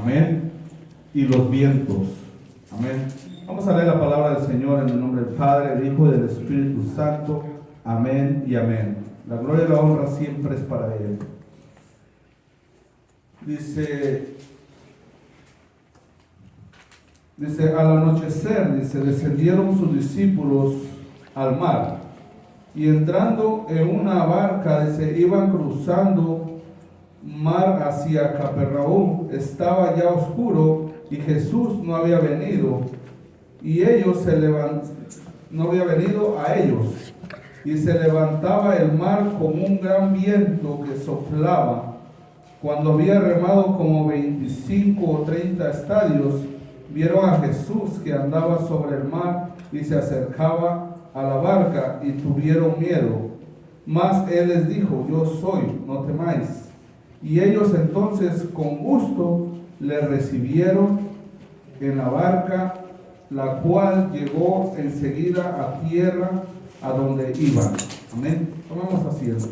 Amén. Y los vientos. Amén. Vamos a leer la palabra del Señor en el nombre del Padre, del Hijo y del Espíritu Santo. Amén y amén. La gloria y la honra siempre es para Él. Dice, al anochecer, descendieron sus discípulos al mar, y entrando en una barca, iban cruzando mar hacia Capernaum. Estaba ya oscuro y Jesús no había venido, y ellos no había venido a ellos, y se levantaba el mar con un gran viento que soplaba. Cuando había remado como 25 o 30 estadios, vieron a Jesús que andaba sobre el mar y se acercaba a la barca, y tuvieron miedo. Mas él les dijo: yo soy, no temáis. Y ellos entonces con gusto le recibieron en la barca, la cual llegó enseguida a tierra a donde iban. Amén. Tomamos asiento.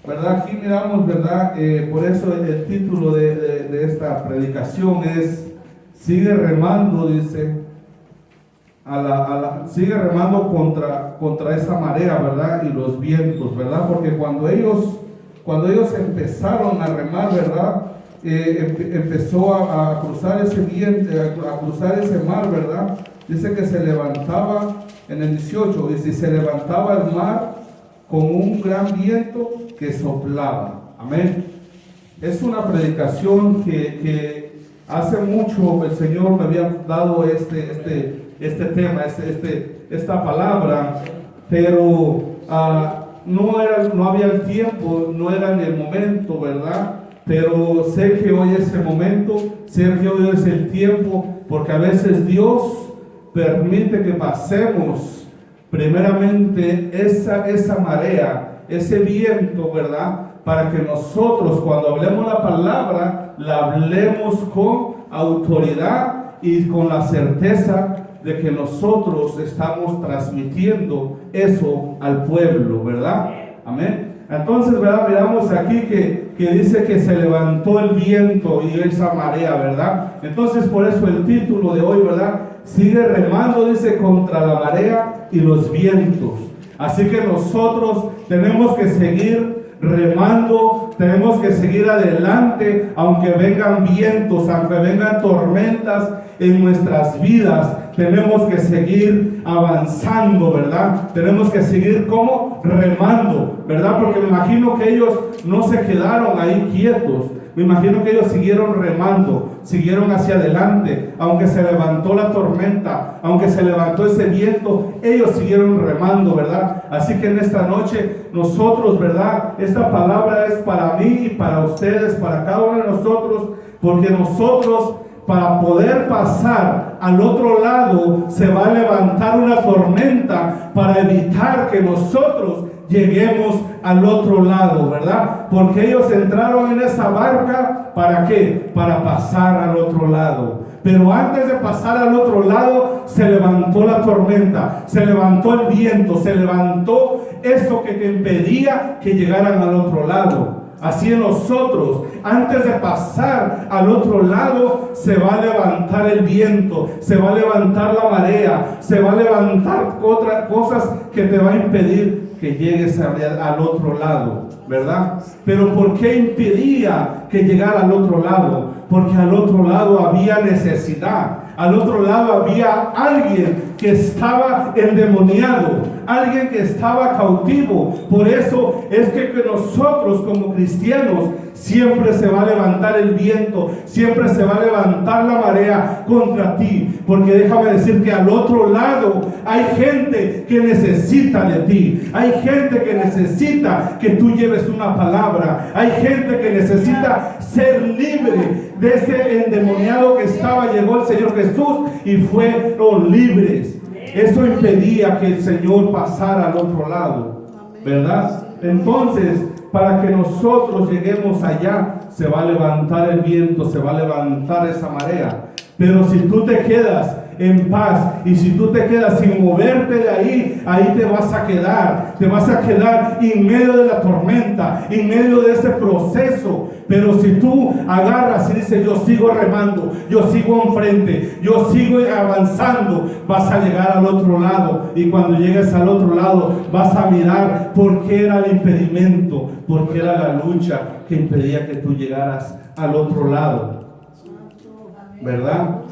¿Verdad? Aquí miramos, ¿verdad? Por eso el título de esta predicación es: sigue remando, dice, sigue remando contra esa marea, ¿verdad? Y los vientos, ¿verdad? Porque cuando ellos empezaron a remar, ¿verdad? Empezó a cruzar ese viento, a cruzar ese mar, ¿verdad? Dice que se levantaba, en el 18, dice, se levantaba el mar con un gran viento que soplaba. Amén. Es una predicación que hace mucho el Señor me había dado este tema, esta palabra, pero no había el tiempo, no era en el momento, ¿verdad? Pero sé que hoy es el momento, sé que hoy es el tiempo, porque a veces Dios permite que pasemos primeramente esa marea, ese viento, ¿verdad? Para que nosotros, cuando hablemos la palabra, la hablemos con autoridad y con la certeza de que nosotros estamos transmitiendo eso al pueblo, ¿verdad? Amén. Entonces, ¿verdad? Miramos aquí que dice que se levantó el viento y esa marea, ¿verdad? Entonces, por eso el título de hoy, ¿verdad? Sigue remando, dice, contra la marea y los vientos. Así que nosotros tenemos que seguir remando, tenemos que seguir adelante, aunque vengan vientos, aunque vengan tormentas en nuestras vidas. Tenemos que seguir avanzando, ¿verdad? Tenemos que seguir como remando, ¿verdad? Porque me imagino que ellos no se quedaron ahí quietos. Me imagino que ellos siguieron remando, siguieron hacia adelante, aunque se levantó la tormenta, aunque se levantó ese viento, ellos siguieron remando, ¿verdad? Así que en esta noche nosotros, ¿verdad? Esta palabra es para mí y para ustedes, para cada uno de nosotros, porque nosotros, para poder pasar al otro lado, se va a levantar una tormenta para evitar que nosotros lleguemos al otro lado, ¿verdad? Porque ellos entraron en esa barca, ¿para qué? Para pasar al otro lado. Pero antes de pasar al otro lado, se levantó la tormenta, se levantó el viento, se levantó eso que te impedía que llegaran al otro lado. Así en nosotros, antes de pasar al otro lado, se va a levantar el viento, se va a levantar la marea, se va a levantar otras cosas que te va a impedir que llegues al otro lado, ¿verdad? Pero ¿por qué impedía que llegara al otro lado? Porque al otro lado había necesidad. Al otro lado había alguien que estaba endemoniado, alguien que estaba cautivo. Por eso es que nosotros como cristianos siempre se va a levantar el viento, siempre se va a levantar la marea contra ti. Porque déjame decir que al otro lado hay gente que necesita de ti. Hay gente que necesita que tú lleves una palabra. Hay gente que necesita ser libre de ese endemoniado que estaba. Llegó el Señor Jesús y fueron libres. Eso impedía que el Señor pasara al otro lado, ¿verdad? Entonces, para que nosotros lleguemos allá, se va a levantar el viento, se va a levantar esa marea. Pero si tú te quedas en paz y si tú te quedas sin moverte de ahí, ahí te vas a quedar en medio de la tormenta, en medio de ese proceso. Pero si tú agarras y dices, yo sigo remando, yo sigo enfrente, yo sigo avanzando, vas a llegar al otro lado. Y cuando llegues al otro lado, vas a mirar por qué era el impedimento, por qué era la lucha que impedía que tú llegaras al otro lado. ¿Verdad?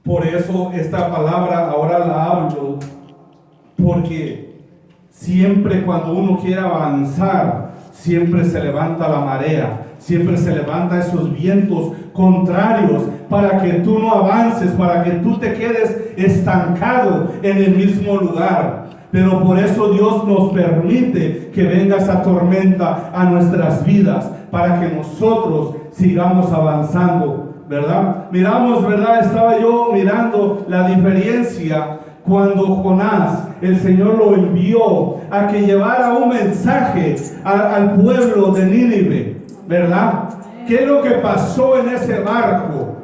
Por eso esta palabra ahora la hablo, porque siempre cuando uno quiere avanzar, siempre se levanta la marea, siempre se levantan esos vientos contrarios para que tú no avances, para que tú te quedes estancado en el mismo lugar. Pero por eso Dios nos permite que venga esa tormenta a nuestras vidas, para que nosotros sigamos avanzando, ¿verdad? Miramos, ¿verdad? Estaba yo mirando la diferencia cuando Jonás, el Señor lo envió a que llevara un mensaje al pueblo de Nínive, ¿verdad? ¿Qué es lo que pasó en ese barco?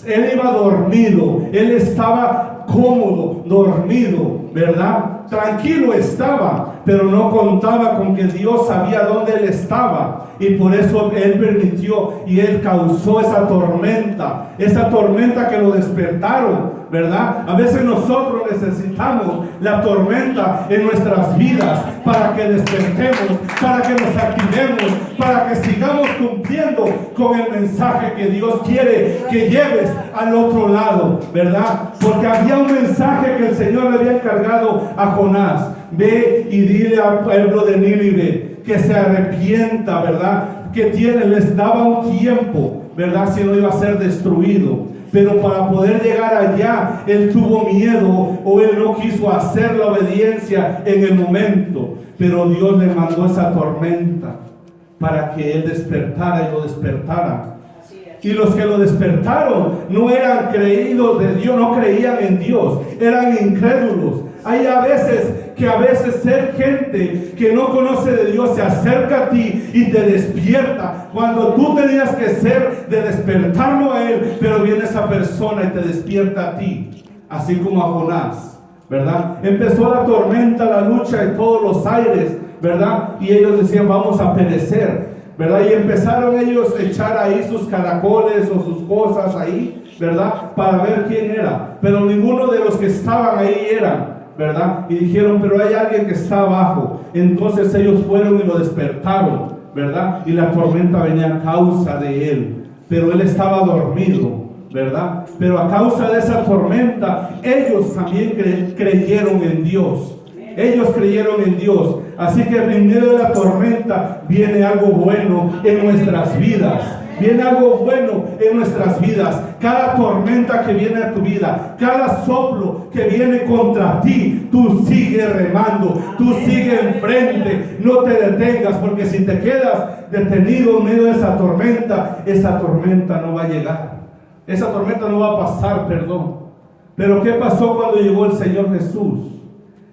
Él iba dormido, él estaba cómodo, dormido, ¿verdad? Tranquilo estaba, pero no contaba con que Dios sabía dónde él estaba, y por eso él permitió y él causó esa tormenta que lo despertaron, ¿verdad? A veces nosotros necesitamos la tormenta en nuestras vidas para que despertemos, para que nos activemos, para que sigamos cumpliendo con el mensaje que Dios quiere que lleves al otro lado, ¿verdad? Porque había un mensaje que el Señor le había encargado a Jonás: ve y dile al pueblo de Nínive que se arrepienta, ¿verdad? Que les daba un tiempo, ¿verdad? Si no iba a ser destruido. Pero para poder llegar allá, él tuvo miedo, o él no quiso hacer la obediencia en el momento. Pero Dios le mandó esa tormenta para que él despertara y lo despertara. Y los que lo despertaron no eran creídos de Dios, no creían en Dios, eran incrédulos. Hay a veces ser gente que no conoce de Dios se acerca a ti y te despierta cuando tú tenías que ser de despertarlo a él, pero viene esa persona y te despierta a ti, así como a Jonás, ¿verdad? Empezó la tormenta, la lucha en todos los aires, ¿verdad? Y ellos decían, vamos a perecer, ¿verdad? Y empezaron ellos a echar ahí sus caracoles o sus cosas ahí, ¿verdad? Para ver quién era, pero ninguno de los que estaban ahí eran, ¿verdad? Y dijeron, pero hay alguien que está abajo. Entonces ellos fueron y lo despertaron, ¿verdad? Y la tormenta venía a causa de él, pero él estaba dormido, ¿verdad? Pero a causa de esa tormenta, ellos también creyeron en Dios. Ellos creyeron en Dios. Así que en medio de la tormenta viene algo bueno en nuestras vidas. Viene algo bueno en nuestras vidas. Cada tormenta que viene a tu vida, cada soplo que viene contra ti, tú sigues remando, tú sigues enfrente, no te detengas, porque si te quedas detenido en medio de esa tormenta no va a llegar. Esa tormenta no va a pasar, perdón. Pero ¿qué pasó cuando llegó el Señor Jesús?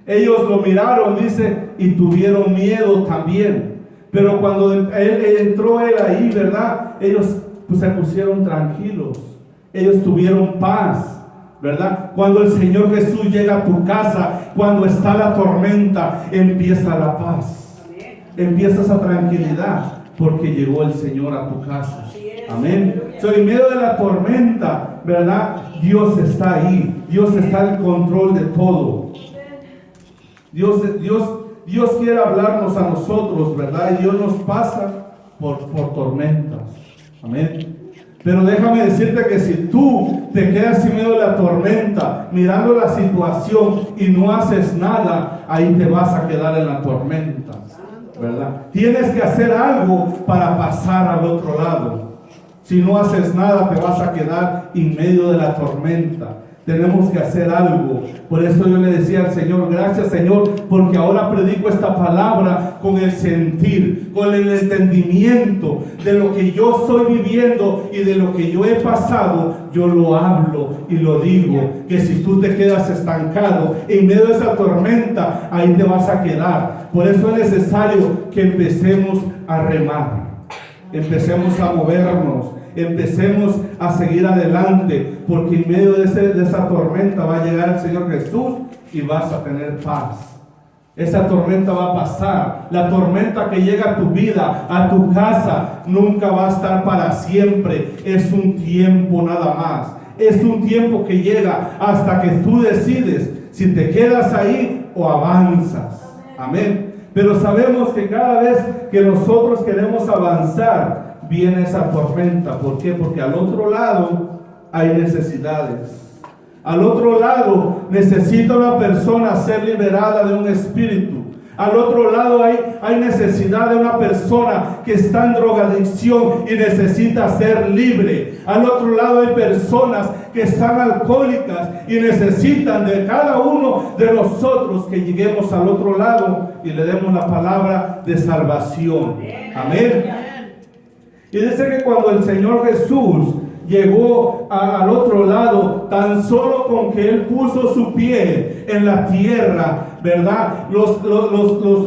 Ellos lo miraron, dice, y tuvieron miedo también. Pero cuando entró él ahí, ¿verdad? Ellos pues, se pusieron tranquilos. Ellos tuvieron paz, ¿verdad? Cuando el Señor Jesús llega a tu casa, cuando está la tormenta, empieza la paz. Empieza esa tranquilidad, porque llegó el Señor a tu casa. Amén. En medio de la tormenta, ¿verdad? Dios está ahí. Dios está en control de todo. Dios quiere hablarnos a nosotros, ¿verdad? Y Dios nos pasa por tormentas. Amén. Pero déjame decirte que si tú te quedas en medio de la tormenta, mirando la situación y no haces nada, ahí te vas a quedar en la tormenta, ¿verdad? Tienes que hacer algo para pasar al otro lado. Si no haces nada, te vas a quedar en medio de la tormenta. Tenemos que hacer algo. Por eso yo le decía al Señor, gracias Señor, porque ahora predico esta palabra con el sentir, con el entendimiento de lo que yo estoy viviendo y de lo que yo he pasado. Yo lo hablo y lo digo, que si tú te quedas estancado en medio de esa tormenta, ahí te vas a quedar. Por eso es necesario que empecemos a remar, empecemos a movernos, empecemos a seguir adelante, porque en medio de esa tormenta va a llegar el Señor Jesús y vas a tener paz. Esa tormenta va a pasar. La tormenta que llega a tu vida, a tu casa, nunca va a estar para siempre. Es un tiempo nada más. Es un tiempo que llega hasta que tú decides si te quedas ahí o avanzas. Amén. Pero sabemos que cada vez que nosotros queremos avanzar, viene esa tormenta. ¿Por qué? Porque al otro lado hay necesidades. Al otro lado necesita una persona ser liberada de un espíritu. Al otro lado hay necesidad de una persona que está en drogadicción y necesita ser libre. Al otro lado hay personas que están alcohólicas y necesitan de cada uno de nosotros que lleguemos al otro lado y le demos la palabra de salvación. Amén. Y dice que cuando el Señor Jesús llegó al otro lado, tan solo con que Él puso su pie en la tierra, ¿verdad? Los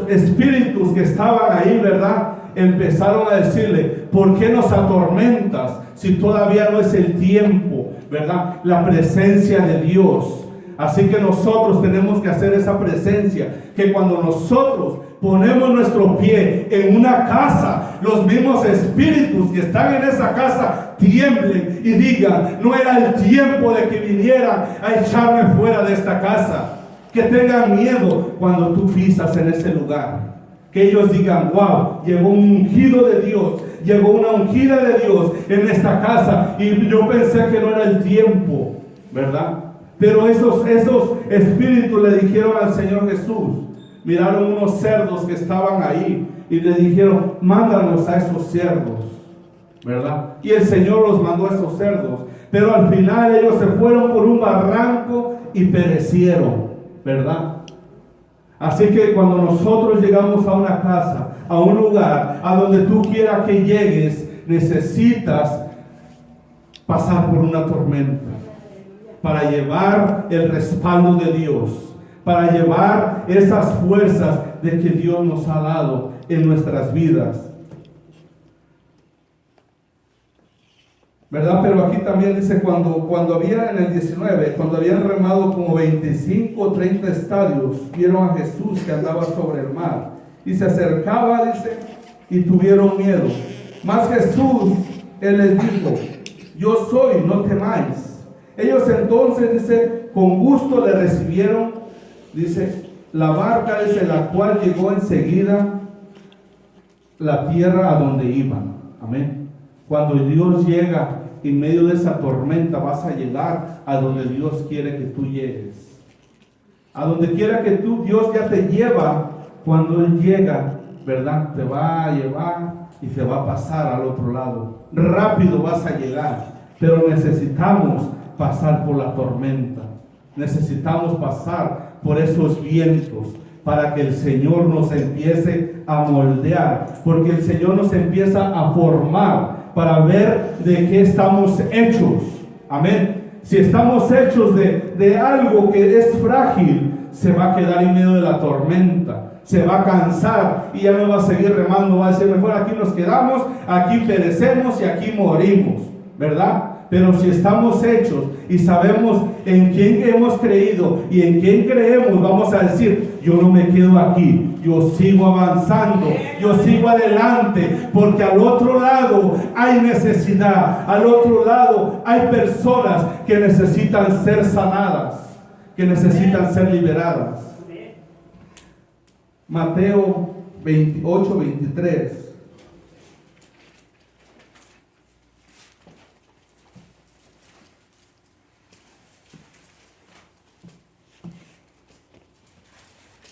espíritus que estaban ahí, ¿verdad? Empezaron a decirle: ¿por qué nos atormentas si todavía no es el tiempo? ¿Verdad? La presencia de Dios. Así que nosotros tenemos que hacer esa presencia, que cuando nosotros ponemos nuestro pie en una casa, los mismos espíritus que están en esa casa tiemblen y digan: no era el tiempo de que vinieran a echarme fuera de esta casa. Que tengan miedo cuando tú pisas en ese lugar. Que ellos digan: wow, llegó un ungido de Dios, llegó una ungida de Dios en esta casa, y yo pensé que no era el tiempo, ¿verdad? Pero esos espíritus le dijeron al Señor Jesús, miraron unos cerdos que estaban ahí y le dijeron: mándanos a esos cerdos, ¿verdad? Y el Señor los mandó a esos cerdos, pero al final ellos se fueron por un barranco y perecieron, ¿verdad? Así que cuando nosotros llegamos a una casa, a un lugar, a donde tú quieras que llegues, necesitas pasar por una tormenta para llevar el respaldo de Dios, para llevar esas fuerzas de que Dios nos ha dado en nuestras vidas, ¿verdad? Pero aquí también dice, cuando había en el 19, cuando habían remado como 25 o 30 estadios, vieron a Jesús que andaba sobre el mar y se acercaba, dice, y tuvieron miedo. Mas Jesús, Él les dijo: yo soy, no temáis. Ellos entonces, dice, con gusto le recibieron, dice, la barca, dice, la cual llegó enseguida la tierra a donde iban. Amén. Cuando Dios llega en medio de esa tormenta, vas a llegar a donde Dios quiere que tú llegues. A donde quiera que tú, Dios ya te lleva. Cuando Él llega, ¿verdad? Te va a llevar y te va a pasar al otro lado. Rápido vas a llegar, pero necesitamos pasar por la tormenta. Necesitamos pasar por esos vientos para que el Señor nos empiece a moldear, porque el Señor nos empieza a formar para ver de qué estamos hechos. Amén. Si estamos hechos de algo que es frágil, se va a quedar en medio de la tormenta, se va a cansar y ya no va a seguir remando, va a decir: mejor aquí nos quedamos, aquí perecemos y aquí morimos, ¿verdad? Pero si estamos hechos y sabemos en quién hemos creído y en quién creemos, vamos a decir: yo no me quedo aquí, yo sigo avanzando, yo sigo adelante, porque al otro lado hay necesidad, al otro lado hay personas que necesitan ser sanadas, que necesitan ser liberadas. Mateo 28, 23.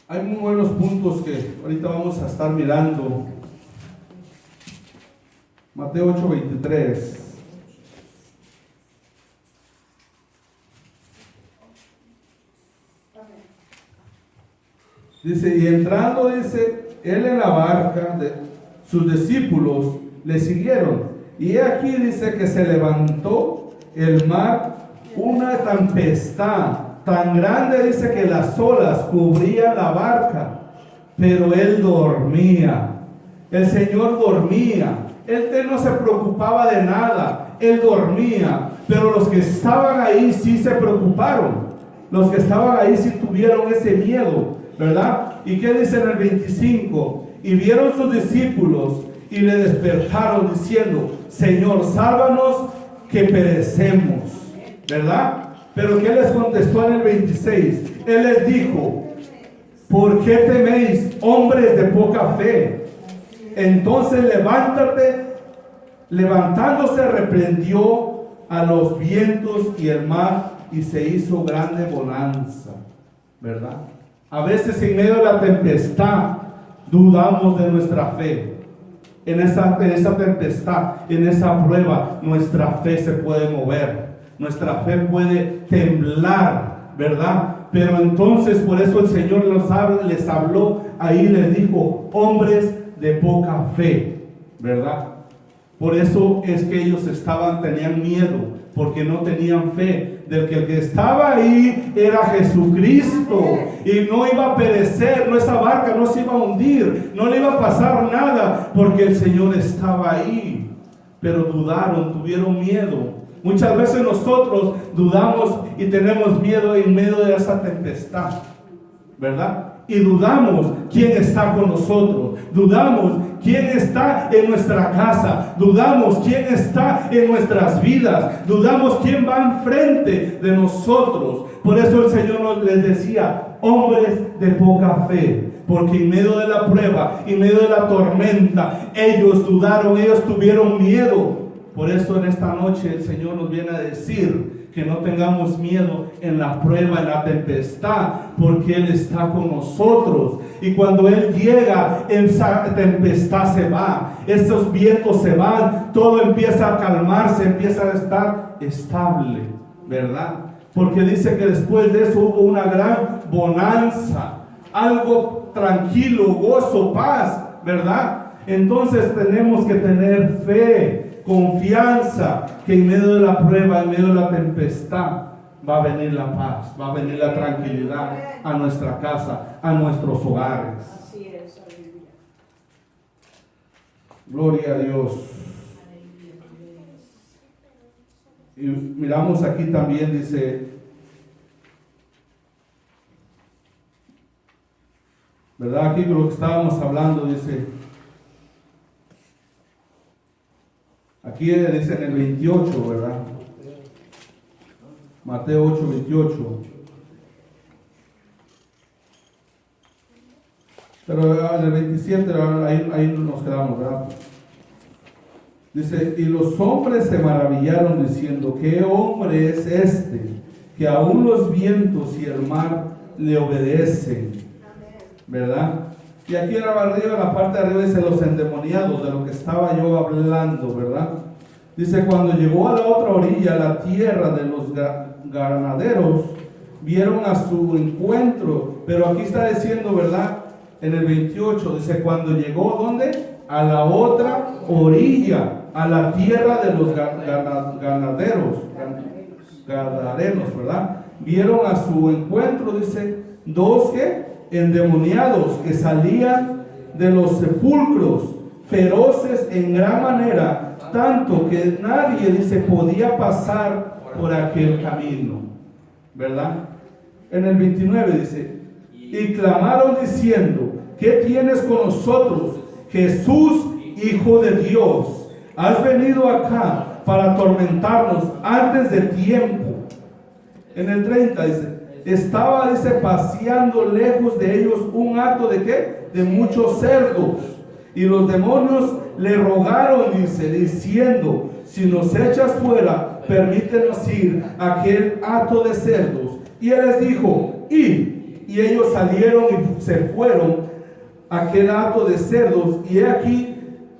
Hay muy buenos puntos que ahorita vamos a estar mirando. Mateo 8, 23. Dice: y entrando, dice, Él en la barca, sus discípulos le siguieron. Y he aquí, dice, que se levantó el mar, una tempestad tan grande, dice, que las olas cubrían la barca, pero Él dormía. El Señor dormía. Él no se preocupaba de nada. Él dormía. Pero los que estaban ahí sí se preocuparon. Los que estaban ahí sí tuvieron ese miedo. ¿verdad? ¿Y qué dice en el 25? Y vieron sus discípulos y le despertaron diciendo: Señor, sálvanos que perecemos, ¿verdad? Pero ¿qué les contestó en el 26? Él les dijo: ¿por qué teméis, hombres de poca fe? Entonces levantándose reprendió a los vientos y el mar, y se hizo grande bonanza, ¿verdad? A veces en medio de la tempestad dudamos de nuestra fe. En esa tempestad, en esa prueba, nuestra fe se puede mover, nuestra fe puede temblar, ¿verdad? Pero entonces por eso el Señor les habló ahí, les dijo: hombres de poca fe, ¿verdad? Por eso es que ellos tenían miedo, porque no tenían fe del que el que estaba ahí era Jesucristo, y no iba a perecer, esa barca no se iba a hundir, no le iba a pasar nada, porque el Señor estaba ahí. Pero dudaron, tuvieron miedo. Muchas veces nosotros dudamos y tenemos miedo en medio de esa tempestad, ¿verdad? Y dudamos quién está con nosotros, dudamos quién está en nuestra casa, dudamos quién está en nuestras vidas, dudamos quién va enfrente de nosotros. Por eso el Señor les decía: hombres de poca fe, porque en medio de la prueba, en medio de la tormenta, ellos dudaron, ellos tuvieron miedo. Por eso en esta noche el Señor nos viene a decir que no tengamos miedo en la prueba, en la tempestad, porque Él está con nosotros. Y cuando Él llega, esa tempestad se va, esos vientos se van, todo empieza a calmarse, empieza a estar estable, ¿verdad? Porque dice que después de eso hubo una gran bonanza, algo tranquilo, gozo, paz, ¿verdad? Entonces tenemos que tener fe, confianza, que en medio de la prueba, en medio de la tempestad, va a venir la paz, va a venir la tranquilidad a nuestra casa, a nuestros hogares. Así es, aleluya. Gloria a Dios. Y miramos aquí también, dice, ¿verdad? Aquí lo que estábamos hablando, dice, aquí dice en el 28, ¿verdad? Mateo 8, 28. Pero en el 27, ahí nos quedamos, ¿verdad? Dice: y los hombres se maravillaron diciendo: ¿qué hombre es este, que aún los vientos y el mar le obedecen? ¿Verdad? Y aquí arriba, en la parte de arriba, dice los endemoniados, de lo que estaba yo hablando, ¿verdad? Dice: cuando llegó a la otra orilla, la tierra de los ganaderos, vieron a su encuentro. Pero aquí está diciendo, ¿verdad? En el 28, dice: cuando llegó, ¿dónde? A la otra orilla, a la tierra de los ganaderos, ¿verdad? Vieron a su encuentro, dice, dos que endemoniados que salían de los sepulcros, feroces en gran manera, tanto que nadie, dice, podía pasar por aquel camino, ¿verdad? En el 29 dice: y clamaron diciendo: ¿qué tienes con nosotros, Jesús, Hijo de Dios? Has venido acá para atormentarnos antes de tiempo. En el 30 dice: estaba, dice, paseando lejos de ellos un hato de ¿qué? De muchos cerdos. Y los demonios le rogaron, dice, diciendo: si nos echas fuera, permítenos ir a aquel hato de cerdos. Y él les dijo: id. Y ellos salieron y se fueron a aquel hato de cerdos. Y he aquí,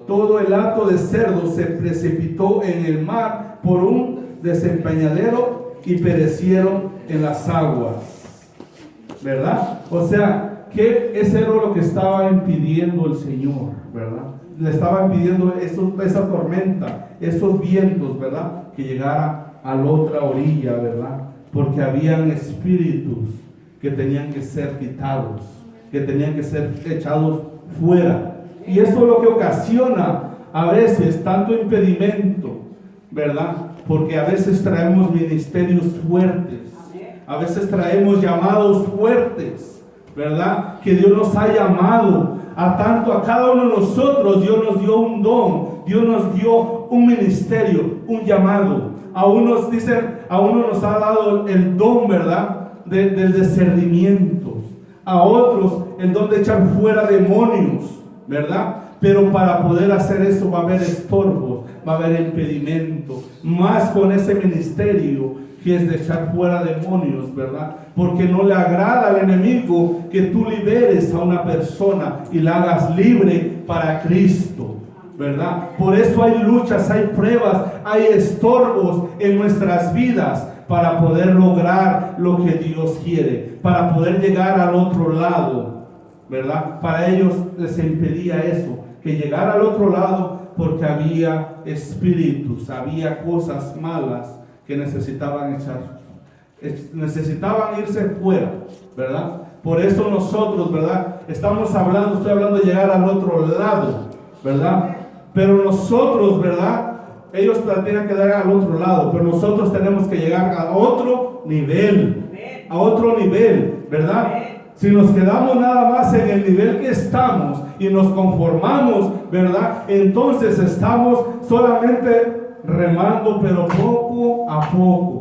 todo el hato de cerdos se precipitó en el mar por un desempeñadero y perecieron en las aguas, ¿verdad? O sea, que ese era lo que estaba impidiendo el Señor, ¿verdad? Le estaba impidiendo esa tormenta, esos vientos, ¿verdad? Que llegara a la otra orilla, ¿verdad? Porque habían espíritus que tenían que ser quitados, que tenían que ser echados fuera. Y eso es lo que ocasiona a veces tanto impedimento, ¿verdad? Porque a veces traemos ministerios fuertes, a veces traemos llamados fuertes, ¿verdad? Que Dios nos ha llamado a tanto a cada uno de nosotros. Dios nos dio un don, Dios nos dio un ministerio, un llamado. A unos dicen, a uno nos ha dado el don, ¿verdad? Del discernimiento. A otros el don de echar fuera demonios, ¿verdad? Pero para poder hacer eso va a haber estorbos, va a haber impedimentos. Más con ese ministerio que es de echar fuera demonios, ¿verdad? Porque no le agrada al enemigo que tú liberes a una persona y la hagas libre para Cristo, ¿verdad? Por eso hay luchas, hay pruebas, hay estorbos en nuestras vidas para poder lograr lo que Dios quiere, para poder llegar al otro lado, ¿verdad? Para ellos les impedía eso, que llegar al otro lado, porque había espíritus, había cosas malas que necesitaban irse fuera, ¿verdad? Por eso nosotros, ¿verdad? estoy hablando de llegar al otro lado, ¿verdad? Pero nosotros, ¿verdad? Ellos tienen que llegar al otro lado, pero nosotros tenemos que llegar a otro nivel, ¿verdad? Si nos quedamos nada más en el nivel que estamos y nos conformamos, ¿verdad? Entonces estamos solamente remando, pero poco a poco.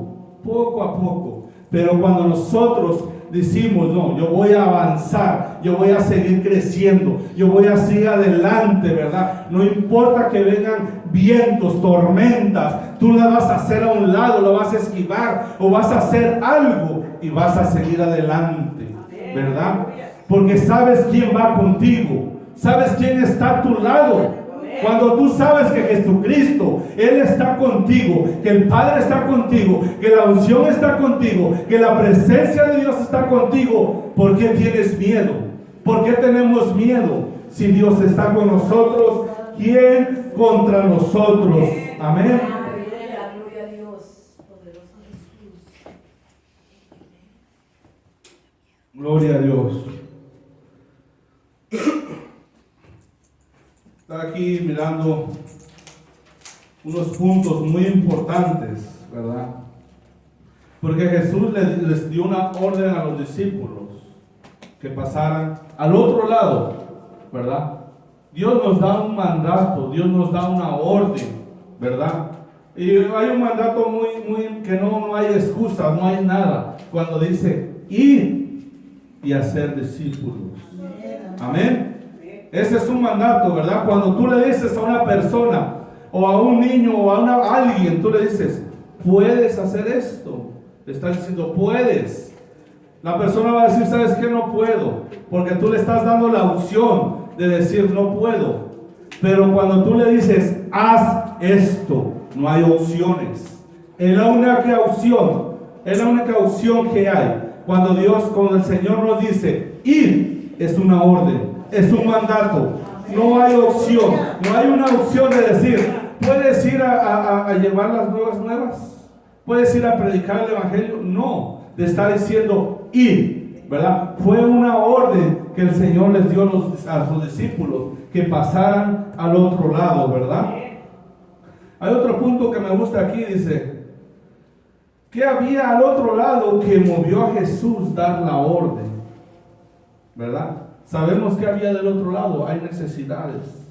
Pero cuando nosotros decimos, no, yo voy a avanzar, yo voy a seguir creciendo, yo voy a seguir adelante, ¿verdad? No importa que vengan vientos, tormentas, tú la vas a hacer a un lado, la vas a esquivar o vas a hacer algo y vas a seguir adelante, ¿verdad? Porque sabes quién va contigo, sabes quién está a tu lado. Cuando tú sabes que Jesucristo, Él está contigo, que el Padre está contigo, que la unción está contigo, que la presencia de Dios está contigo, ¿por qué tienes miedo? ¿Por qué tenemos miedo? Si Dios está con nosotros, ¿quién contra nosotros? Amén. Gloria a Dios, poderoso Jesús. Gloria a Dios. Está aquí mirando unos puntos muy importantes, ¿verdad? Porque Jesús les dio una orden a los discípulos que pasaran al otro lado, ¿verdad? Dios nos da un mandato, Dios nos da una orden, ¿verdad? Y hay un mandato que no hay excusa, no hay nada, cuando dice ir y hacer discípulos. Amén. Ese es un mandato, ¿verdad? Cuando tú le dices a una persona o a un niño o a alguien, tú le dices, puedes hacer esto. Le estás diciendo, puedes. La persona va a decir, ¿sabes qué? No puedo. Porque tú le estás dando la opción de decir, no puedo. Pero cuando tú le dices, haz esto, no hay opciones. Es la única opción que hay. Cuando el Señor nos dice, ir, es una orden. Es un mandato, no hay opción, no hay una opción de decir, ¿puedes ir a llevar las nuevas? ¿Puedes ir a predicar el evangelio? No, te está diciendo ir, ¿verdad? Fue una orden que el Señor les dio a sus discípulos, que pasaran al otro lado, ¿verdad? Hay otro punto que me gusta aquí, dice, ¿qué había al otro lado que movió a Jesús dar la orden? ¿Verdad? Sabemos que había del otro lado, hay necesidades,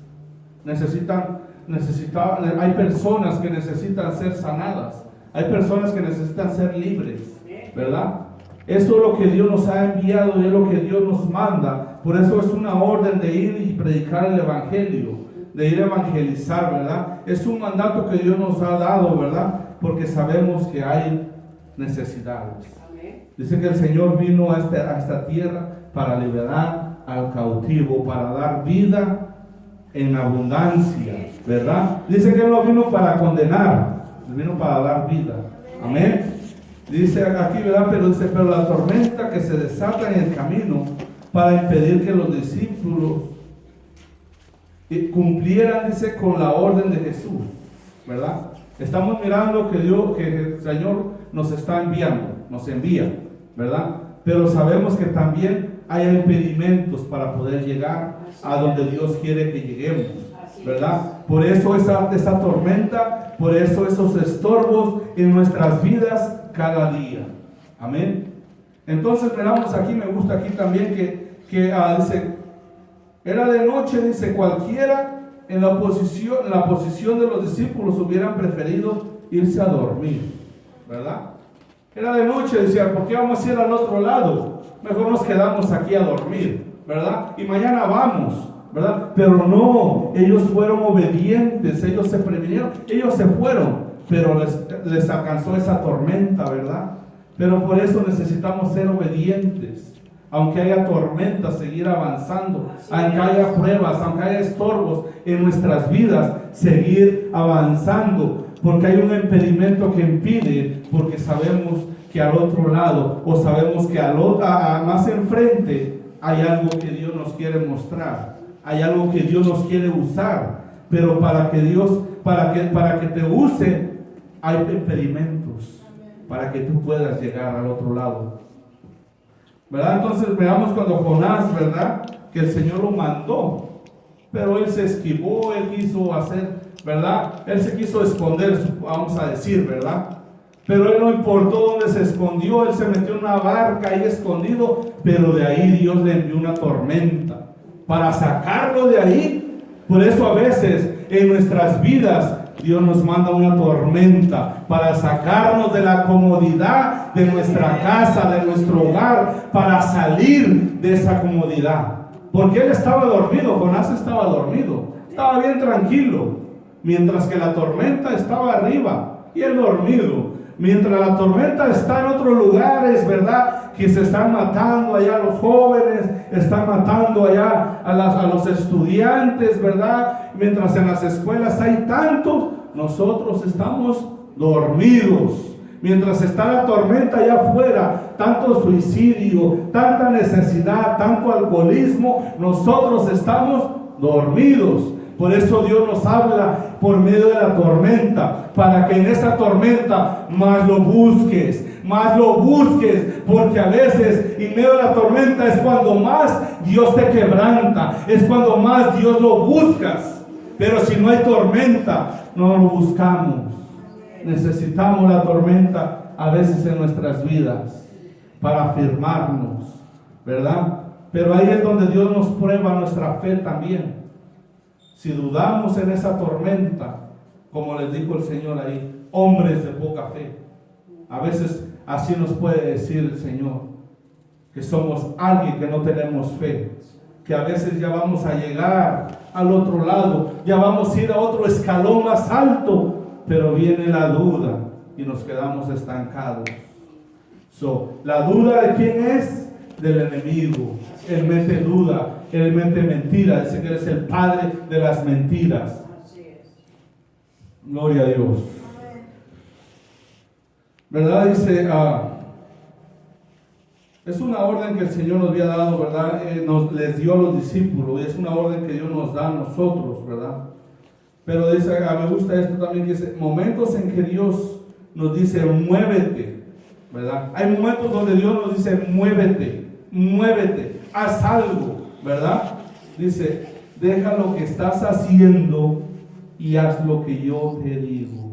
hay personas que necesitan ser sanadas, hay personas que necesitan ser libres, ¿verdad? Eso es lo que Dios nos ha enviado y es lo que Dios nos manda. Por eso es una orden de ir y predicar el evangelio, de ir a evangelizar, ¿verdad? Es un mandato que Dios nos ha dado, ¿verdad? Porque sabemos que hay necesidades. Dice que el Señor vino a esta tierra para liberar al cautivo, para dar vida en abundancia, ¿verdad? Dice que Él no vino para condenar, Él vino para dar vida. Amén. Dice aquí, ¿verdad? Pero la tormenta que se desata en el camino para impedir que los discípulos cumplieran, dice, con la orden de Jesús, ¿verdad? Estamos mirando que el Señor nos está enviando, nos envía, ¿verdad? Pero sabemos que también hay impedimentos para poder llegar a donde Dios quiere que lleguemos, ¿verdad? Por eso esa tormenta, por eso esos estorbos en nuestras vidas cada día. Amén. Entonces miramos aquí, me gusta aquí también que dice, era de noche, dice, cualquiera en la posición de los discípulos hubieran preferido irse a dormir, ¿verdad? Era de noche, decía, ¿por qué vamos a ir al otro lado? Mejor nos quedamos aquí a dormir, ¿verdad? Y mañana vamos, ¿verdad? Pero no, ellos fueron obedientes, ellos se previnieron, ellos se fueron, pero les alcanzó esa tormenta, ¿verdad? Pero por eso necesitamos ser obedientes. Aunque haya tormentas, seguir avanzando. Aunque haya pruebas, aunque haya estorbos en nuestras vidas, seguir avanzando. Porque hay un impedimento que impide, porque sabemos que al otro lado, o sabemos que más enfrente, hay algo que Dios nos quiere mostrar. Hay algo que Dios nos quiere usar. Pero para que te use, hay impedimentos. Para que tú puedas llegar al otro lado. ¿Verdad? Entonces veamos cuando Jonás, ¿verdad? Que el Señor lo mandó, pero él se esquivó, él quiso hacer, ¿verdad? Él se quiso esconder, vamos a decir, ¿verdad? Pero él no importó dónde se escondió, él se metió en una barca ahí escondido, pero de ahí Dios le envió una tormenta para sacarlo de ahí. Por eso a veces en nuestras vidas Dios nos manda una tormenta para sacarnos de la comodidad de nuestra casa, de nuestro hogar, para salir de esa comodidad. Porque él estaba dormido, Jonás estaba dormido, estaba bien tranquilo, mientras que la tormenta estaba arriba y él dormido. Mientras la tormenta está en otros lugares, ¿verdad? Que se están matando allá los jóvenes, están matando allá a los estudiantes, ¿verdad? Mientras en las escuelas hay tantos, nosotros estamos dormidos. Mientras está la tormenta allá afuera, tanto suicidio, tanta necesidad, tanto alcoholismo, nosotros estamos dormidos. Por eso Dios nos habla por medio de la tormenta, para que en esa tormenta más lo busques, porque a veces en medio de la tormenta es cuando más Dios te quebranta, es cuando más Dios lo buscas. Pero si no hay tormenta, no lo buscamos. Necesitamos la tormenta a veces en nuestras vidas para afirmarnos, ¿verdad? Pero ahí es donde Dios nos prueba nuestra fe también. Si dudamos en esa tormenta, como les dijo el Señor ahí, hombres de poca fe. A veces así nos puede decir el Señor, que somos alguien que no tenemos fe, que a veces ya vamos a llegar al otro lado, ya vamos a ir a otro escalón más alto, pero viene la duda y nos quedamos estancados. ¿La duda de quién es? Del enemigo. Él mete duda, él mete mentira, dice que él es el padre de las mentiras. Gloria a Dios. ¿Verdad? Dice, es una orden que el Señor nos había dado, ¿verdad? Les dio a los discípulos, y es una orden que Dios nos da a nosotros, ¿verdad? Pero dice, me gusta esto también, que dice, momentos en que Dios nos dice, muévete, ¿verdad? Hay momentos donde Dios nos dice, muévete, haz algo, ¿verdad? Dice, deja lo que estás haciendo y haz lo que yo te digo.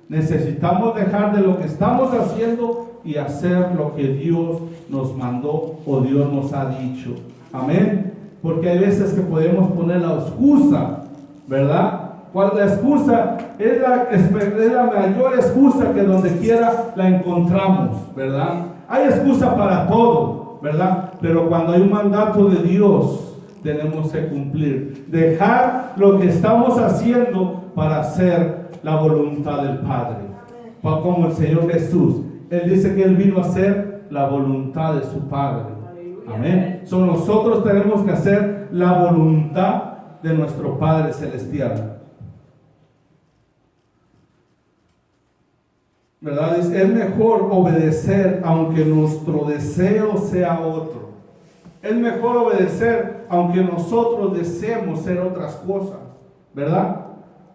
Necesitamos dejar de lo que estamos haciendo y hacer lo que Dios nos mandó o Dios nos ha dicho. Amén. Porque hay veces que podemos poner la excusa, ¿verdad? Cuando la excusa es la mayor excusa que donde quiera la encontramos, ¿verdad? Hay excusa para todo, ¿verdad? Pero cuando hay un mandato de Dios, tenemos que cumplir. Dejar lo que estamos haciendo para hacer la voluntad del Padre. Como el Señor Jesús. Él dice que Él vino a hacer la voluntad de su Padre. Amén. Nosotros tenemos que hacer la voluntad de nuestro Padre Celestial. ¿Verdad? Es mejor obedecer aunque nuestro deseo sea otro. Es mejor obedecer aunque nosotros deseemos ser otras cosas, ¿verdad?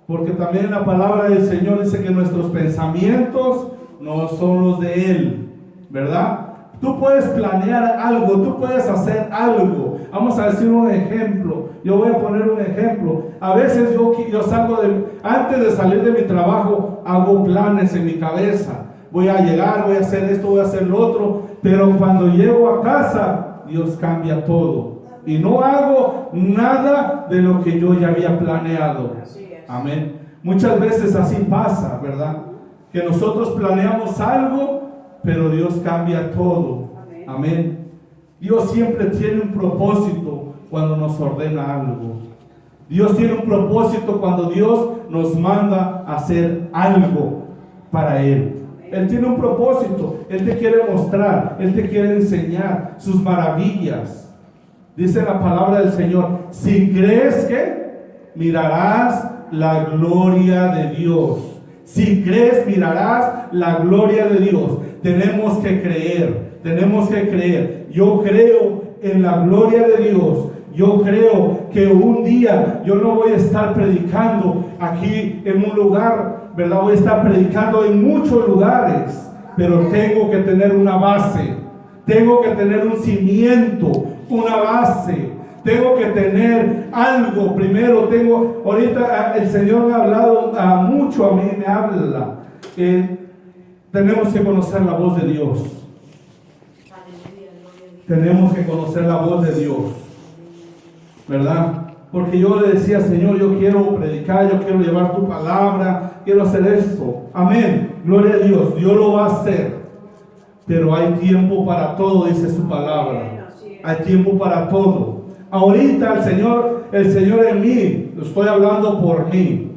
Porque también la palabra del Señor dice que nuestros pensamientos no son los de Él, ¿verdad? Tú puedes planear algo, tú puedes hacer algo. Vamos a decir un ejemplo. Yo voy a poner un ejemplo. A veces yo salgo antes de salir de mi trabajo, hago planes en mi cabeza. Voy a llegar, voy a hacer esto, voy a hacer lo otro. Pero cuando llego a casa, Dios cambia todo. Y no hago nada de lo que yo ya había planeado. Amén. Muchas veces así pasa, ¿verdad? Que nosotros planeamos algo, pero Dios cambia todo. Amén. Dios siempre tiene un propósito cuando nos ordena algo. Dios tiene un propósito cuando Dios nos manda a hacer algo para Él. Él tiene un propósito. Él te quiere mostrar, Él te quiere enseñar sus maravillas. Dice la palabra del Señor: si crees que mirarás la gloria de Dios. Si crees, mirarás la gloria de Dios. Tenemos que creer, tenemos que creer. Yo creo en la gloria de Dios. Yo creo que un día yo no voy a estar predicando aquí en un lugar, ¿verdad? Voy a estar predicando en muchos lugares, pero tengo que tener una base, tengo que tener un cimiento, una base, tengo que tener algo primero. Ahorita el Señor me ha hablado mucho, a mí me habla. Tenemos que conocer la voz de Dios. Tenemos que conocer la voz de Dios, ¿verdad? Porque yo le decía: Señor, yo quiero predicar, yo quiero llevar tu palabra, quiero hacer esto. Amén, gloria a Dios, Dios lo va a hacer. Pero hay tiempo para todo, dice su palabra. Hay tiempo para todo. Ahorita el Señor en mí, lo estoy hablando por mí.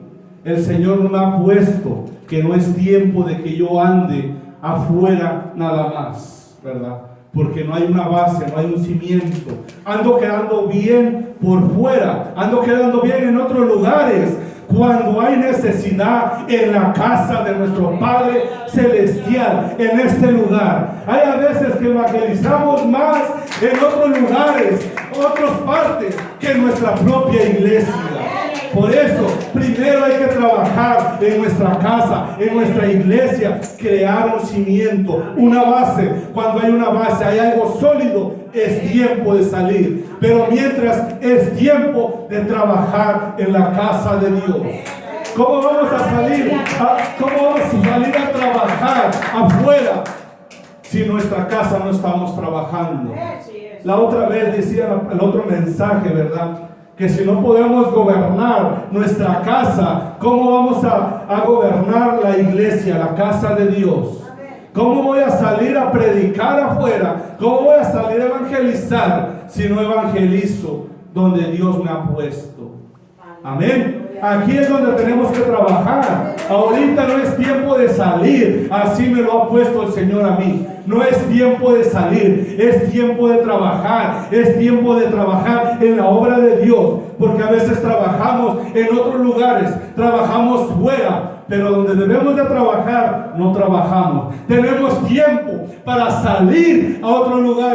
El Señor me ha puesto que no es tiempo de que yo ande afuera nada más, ¿verdad? Porque no hay una base, no hay un cimiento. Ando quedando bien por fuera, ando quedando bien en otros lugares, cuando hay necesidad en la casa de nuestro Padre Celestial, en este lugar. Hay a veces que evangelizamos más en otros lugares, otras partes, que en nuestra propia iglesia. Por eso, primero hay que trabajar en nuestra casa, en nuestra iglesia, crear un cimiento, una base. Cuando hay una base, hay algo sólido, es tiempo de salir. Pero mientras, es tiempo de trabajar en la casa de Dios. ¿Cómo vamos a salir? ¿Cómo vamos a salir a trabajar afuera si en nuestra casa no estamos trabajando? La otra vez decía el otro mensaje, ¿verdad? Que si no podemos gobernar nuestra casa, ¿cómo vamos a gobernar la iglesia, la casa de Dios? ¿Cómo voy a salir a predicar afuera? ¿Cómo voy a salir a evangelizar si no evangelizo donde Dios me ha puesto? Amén. Aquí es donde tenemos que trabajar. Ahorita no es tiempo de salir. Así me lo ha puesto el Señor a mí. No es tiempo de salir, es tiempo de trabajar. Es tiempo de trabajar en la obra de Dios. Porque a veces trabajamos en otros lugares, trabajamos fuera, pero donde debemos de trabajar, no trabajamos. Tenemos tiempo para salir a otro lugar.